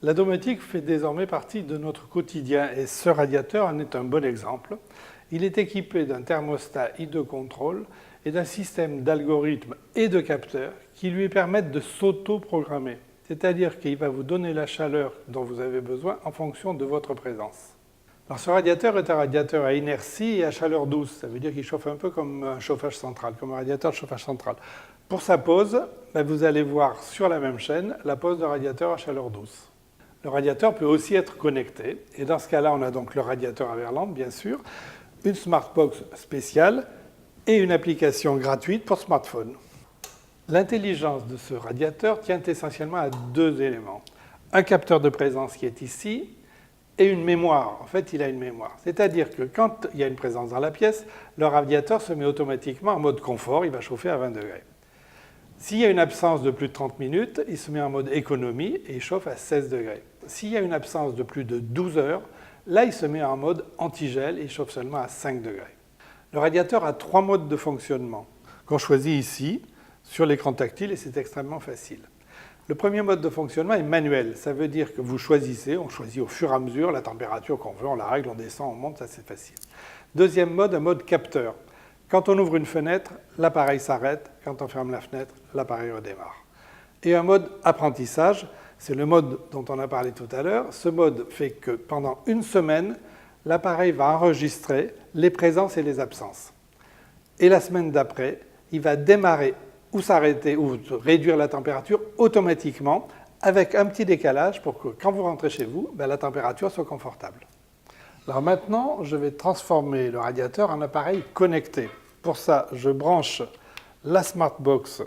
La domotique fait désormais partie de notre quotidien et ce radiateur en est un bon exemple. Il est équipé d'un thermostat I2Control et d'un système d'algorithmes et de capteurs qui lui permettent de s'auto-programmer. C'est-à-dire qu'il va vous donner la chaleur dont vous avez besoin en fonction de votre présence. Alors, ce radiateur est un radiateur à inertie et à chaleur douce. Ça veut dire qu'il chauffe un peu comme un chauffage central, comme un radiateur de chauffage central. Pour sa pose, vous allez voir sur la même chaîne la pose de radiateur à chaleur douce. Le radiateur peut aussi être connecté. Et dans ce cas-là, on a donc le radiateur à verre-lampe, bien sûr, une Smartbox spéciale et une application gratuite pour smartphone. L'intelligence de ce radiateur tient essentiellement à deux éléments. Un capteur de présence qui est ici et une mémoire. En fait, il a une mémoire. C'est-à-dire que quand il y a une présence dans la pièce, le radiateur se met automatiquement en mode confort, il va chauffer à 20 degrés. S'il y a une absence de plus de 30 minutes, il se met en mode économie et il chauffe à 16 degrés. S'il y a une absence de plus de 12 heures, là, il se met en mode antigel et il chauffe seulement à 5 degrés. Le radiateur a 3 modes de fonctionnement qu'on choisit ici sur l'écran tactile et c'est extrêmement facile. Le premier mode de fonctionnement est manuel. Ça veut dire que vous choisissez, on choisit au fur et à mesure la température qu'on veut, on la règle, on descend, on monte, ça c'est facile. Deuxième mode, un mode capteur. Quand on ouvre une fenêtre, l'appareil s'arrête. Quand on ferme la fenêtre, l'appareil redémarre. Et un mode apprentissage, c'est le mode dont on a parlé tout à l'heure. Ce mode fait que pendant une semaine, l'appareil va enregistrer les présences et les absences. Et la semaine d'après, il va démarrer ou s'arrêter ou réduire la température automatiquement avec un petit décalage pour que quand vous rentrez chez vous, la température soit confortable. Alors maintenant, je vais transformer le radiateur en appareil connecté. Pour ça, je branche la Smartbox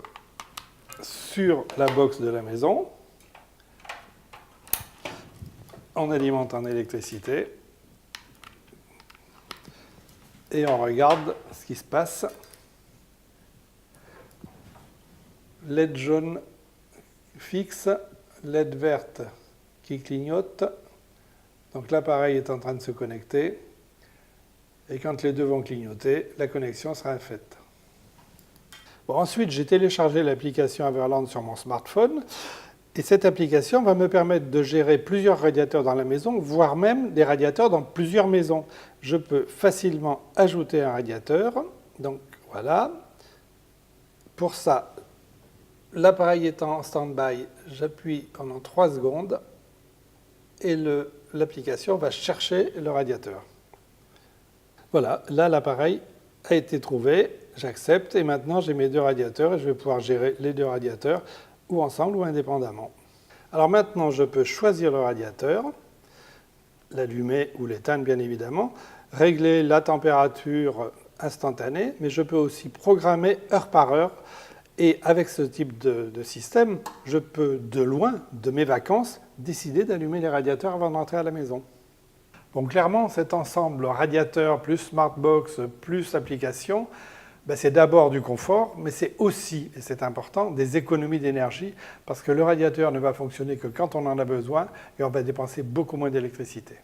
sur la box de la maison. On alimente en électricité. Et on regarde ce qui se passe. LED jaune fixe, LED verte qui clignote. Donc l'appareil est en train de se connecter. Et quand les deux vont clignoter, la connexion sera faite. Bon, ensuite, j'ai téléchargé l'application Haverland sur mon smartphone. Et cette application va me permettre de gérer plusieurs radiateurs dans la maison, voire même des radiateurs dans plusieurs maisons. Je peux facilement ajouter un radiateur. Donc voilà. Pour ça, l'appareil étant en stand-by, j'appuie pendant 3 secondes et l'application va chercher le radiateur. Voilà, là l'appareil a été trouvé, j'accepte et maintenant j'ai mes deux radiateurs et je vais pouvoir gérer les deux radiateurs ou ensemble ou indépendamment. Alors maintenant je peux choisir le radiateur, l'allumer ou l'éteindre bien évidemment, régler la température instantanée, mais je peux aussi programmer heure par heure. Et avec ce type de système, je peux, de loin, de mes vacances, décider d'allumer les radiateurs avant d'entrer à la maison. Donc clairement, cet ensemble radiateur plus Smartbox plus application, c'est d'abord du confort, mais c'est aussi, et c'est important, des économies d'énergie, parce que le radiateur ne va fonctionner que quand on en a besoin, et on va dépenser beaucoup moins d'électricité.